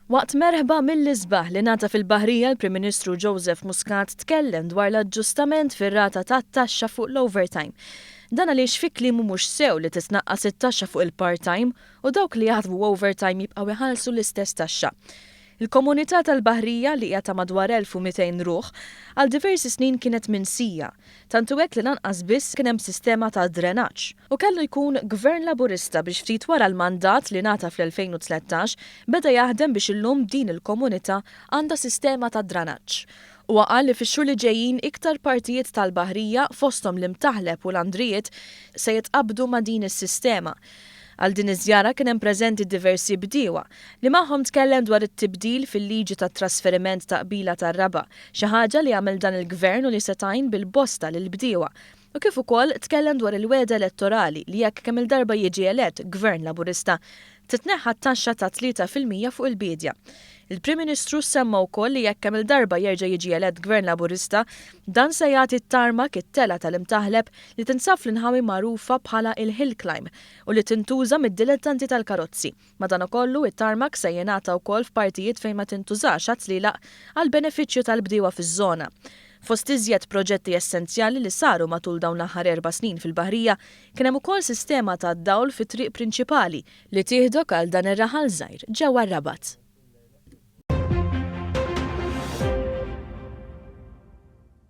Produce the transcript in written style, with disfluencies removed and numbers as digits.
Waqt merħba mill-isbaħ li nata fil-Baħrija l-Prim Ministru Joseph Muscat tkellem dwar l-aġġustament fir-rata tat-taxxa fuq l-overtime. Dan għaliex fi kliem mhux sew li titnaqqas it-taxxa fuq il-part-time u dawk li jaħdmu overtime jibqgħu iħallsu l-istess taxxa. Il-komunità tal-Baħrija li hija ta' madwar 1200 ruħ għal diversi snin kienet minsija, tantu hekk li lanqas biss kien hemm sistema ta' drenaġġ u kellu jkun gvern laburista biex ftit wara l-mandat li nata fl-2013 beda jaħdem biex illum din il-komunità għandha sistema ta' drenaġġ. U qal li fix-xhur li ġejjin iktar partijiet tal-Baħrija fosthom l-Imtaħleb u l-Andrijiet se jitqabdu ma' din is-sistema. Għal din iż-żjara kien hemm preżenti diversi bdiewa li magħhom tkellem dwar it-tibdil fil-liġi tat-trasferiment ta' qbila tar-raba, xi ħaġa li għamel dan il-gvern u li setajn bil-bosta lill-bdiewa. U kif ukoll tkellem dwar il-weda elettorali li jekk kemm il-darba jiġi elett gvern laburista titneħħa t-taxxa ta' 3% fuq il-bidja. Il-Prim Ministru semma wkoll li jekk kemm il-darba jerġa' jiġi elett gvern laburista dan se jagħti t-tarmak it-tela tal-Imtaħleb li tinsab fl-inħawi magħrufa bħala il-Hill Climb u li tintuża mid-dilettanti tal-karozzi. Madankollu it-tarmak se jingħata wkoll f'partijiet fejn ma tintużax għat-tlielaq għal benefiċċju tal-bdiewa fiż-żona. Fost iżjed proġetti essenzjali li saru matul dawn l-aħħar 4 snin fil-Baħrija kien hemm ukoll sistema ta' dawl fit-triq prinċipali li tieħdok għal dan ir-raħal żgħir ġewwa r-Rabat.